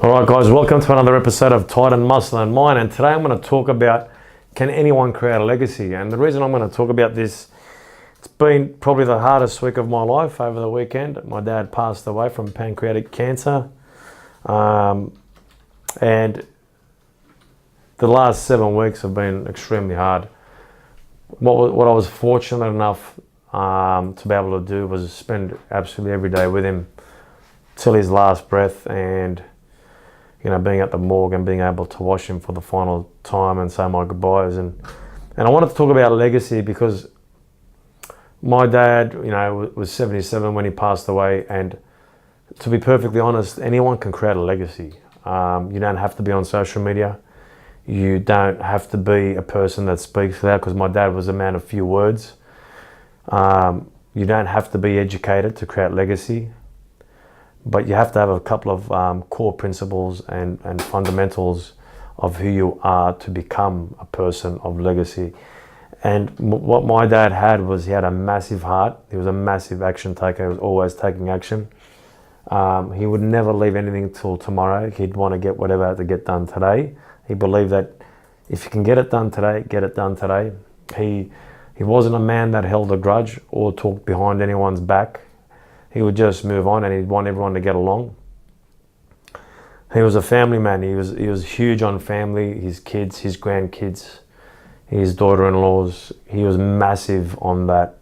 Alright guys, welcome to another episode of Titan Muscle and Mind, and today I'm going to talk about can anyone create a legacy. And the reason I'm going to talk about this, it's been probably the hardest week of my life over the weekend. My dad passed away from pancreatic cancer, and the last 7 weeks have been extremely hard. What I was fortunate enough to be able to do was spend absolutely every day with him till his last breath, and being at the morgue and being able to watch him for the final time and say my goodbyes. And I wanted to talk about legacy because my dad, was 77 when he passed away, and to be perfectly honest, anyone can create a legacy. You don't have to be on social media. You don't have to be a person that speaks loud, because my dad was a man of few words. You don't have to be educated to create legacy. But you have to have a couple of core principles and fundamentals of who you are to become a person of legacy. And what my dad had was, he had a massive heart. He was a massive action taker. He was always taking action. He would never leave anything till tomorrow. He'd want to get whatever had to get done today. He believed that if you can get it done today, get it done today. He wasn't a man that held a grudge or talked behind anyone's back. He would just move on, and he'd want everyone to get along. He was a family man. He was huge on family, his kids, his grandkids, his daughter-in-laws. He was massive on that.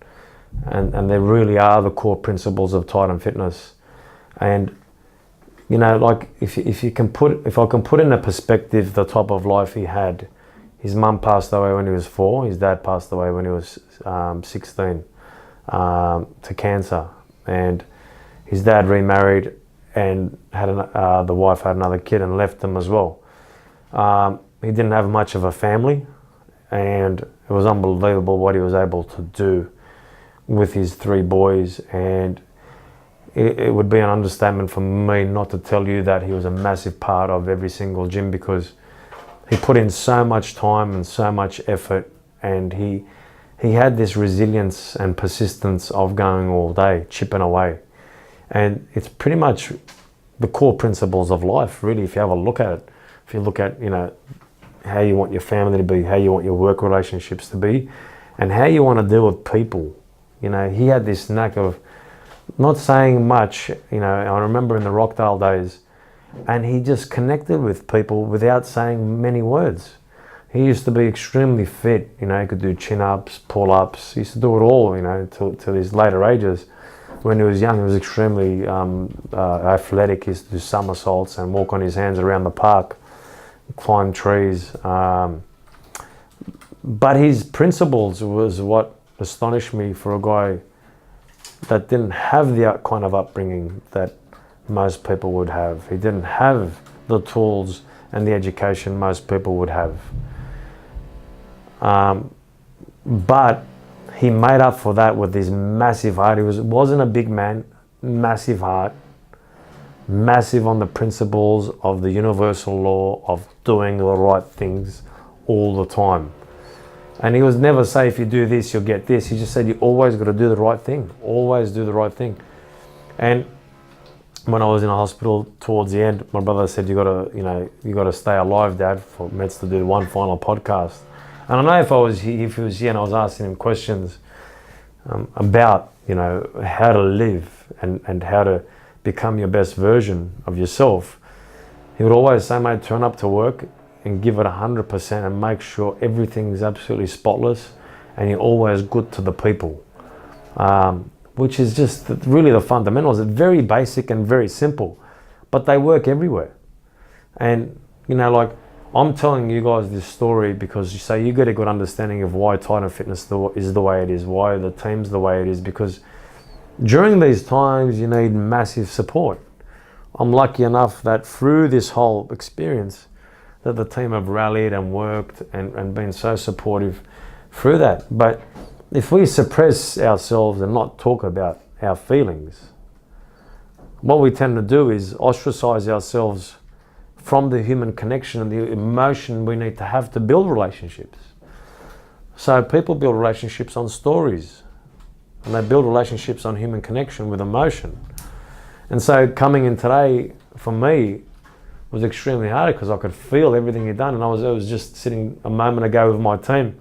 And they really are the core principles of Titan Fitness. And like if I can put in a perspective the type of life he had. His mum passed away when he was 4. His dad passed away when he was 16 to cancer. And his dad remarried and had the wife had another kid and left them as well. He didn't have much of a family, and it was unbelievable what he was able to do with his 3 boys. And it would be an understatement for me not to tell you that he was a massive part of every single gym, because he put in so much time and so much effort, and he had this resilience and persistence of going all day, chipping away. And it's pretty much the core principles of life, really, if you have a look at it. If you look at, how you want your family to be, how you want your work relationships to be, and how you want to deal with people. He had this knack of not saying much. I remember in the Rockdale days, and he just connected with people without saying many words. He used to be extremely fit, he could do chin-ups, pull-ups. He used to do it all, till his later ages. When he was young, he was extremely athletic. He used to do somersaults and walk on his hands around the park, climb trees. But his principles was what astonished me for a guy that didn't have the kind of upbringing that most people would have. He didn't have the tools and the education most people would have. But he made up for that with his massive heart. He wasn't a big man, massive heart, massive on the principles of the universal law of doing the right things all the time. And he was never say, if you do this, you'll get this. He just said, you always got to do the right thing. Always do the right thing. And when I was in a hospital towards the end, my brother said, you got to stay alive, Dad, for Mets to do one final podcast. And I know if he was here and I was asking him questions about, how to live and how to become your best version of yourself, he would always say, mate, turn up to work and give it 100% and make sure everything is absolutely spotless and you're always good to the people, which is just really the fundamentals. It's very basic and very simple, but they work everywhere. And, I'm telling you guys this story because you get a good understanding of why Titan Fitness is the way it is, why the team's the way it is, because during these times you need massive support. I'm lucky enough that through this whole experience that the team have rallied and worked and been so supportive through that. But if we suppress ourselves and not talk about our feelings, what we tend to do is ostracize ourselves from the human connection and the emotion we need to have to build relationships. So people build relationships on stories, and they build relationships on human connection with emotion. And so coming in today, for me, was extremely hard because I could feel everything he'd done, and I was just sitting a moment ago with my team,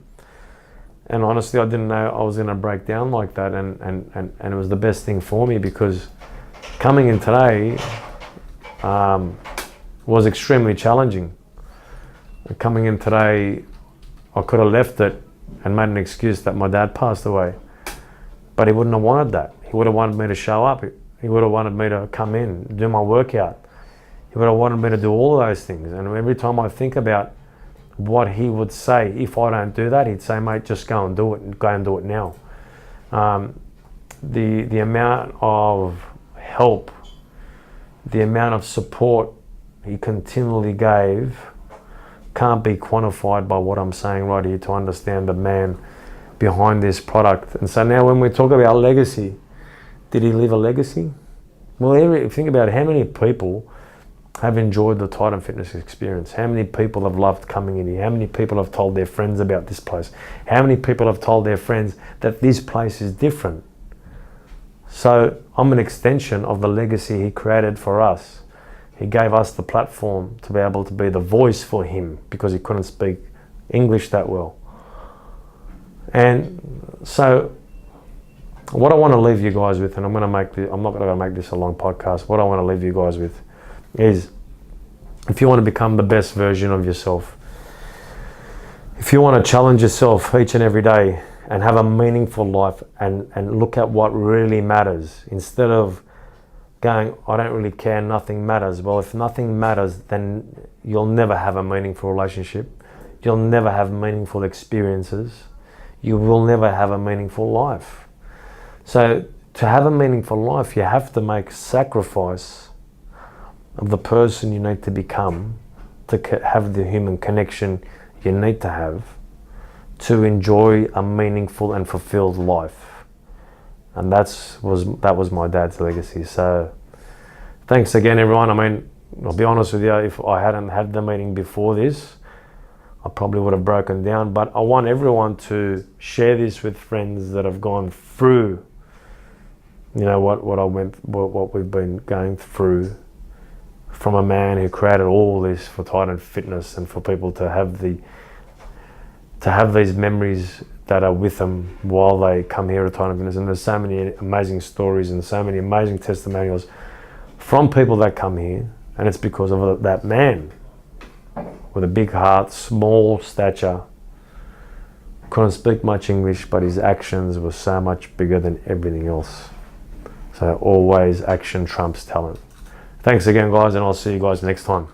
and honestly I didn't know I was going to break down like that, and it was the best thing for me, because coming in today was extremely challenging. Coming in today, I could have left it and made an excuse that my dad passed away, but he wouldn't have wanted that. He would have wanted me to show up. He would have wanted me to come in, do my workout. He would have wanted me to do all of those things. And every time I think about what he would say if I don't do that, he'd say, mate, just go and do it, go and do it now. The amount of help, the amount of support he continually gave can't be quantified by what I'm saying right here to understand the man behind this product. And so now when we talk about legacy, did he leave a legacy? Well, if you think about it, how many people have enjoyed the Titan Fitness experience? How many people have loved coming in here? How many people have told their friends about this place? How many people have told their friends that this place is different? So I'm an extension of the legacy he created for us. He gave us the platform to be able to be the voice for him because he couldn't speak English that well. And so what I want to leave you guys with, and I'm not going to make this a long podcast, what I want to leave you guys with is, if you want to become the best version of yourself, if you want to challenge yourself each and every day and have a meaningful life and look at what really matters, instead of going, I don't really care, nothing matters. Well, if nothing matters, then you'll never have a meaningful relationship. You'll never have meaningful experiences. You will never have a meaningful life. So to have a meaningful life, you have to make sacrifice of the person you need to become to have the human connection you need to have to enjoy a meaningful and fulfilled life. And that was my dad's legacy. So thanks again, everyone. I mean, I'll be honest with you, if I hadn't had the meeting before this, I probably would have broken down. But I want everyone to share this with friends that have gone through, you know, what we've been going through, from a man who created all this for Titan Fitness, and for people to have these memories that are with them while they come here at Titan Fitness. And there's so many amazing stories and so many amazing testimonials from people that come here, and it's because of that man with a big heart, small stature, couldn't speak much English, but his actions were so much bigger than everything else. So always action trumps talent. Thanks again, guys, and I'll see you guys next time.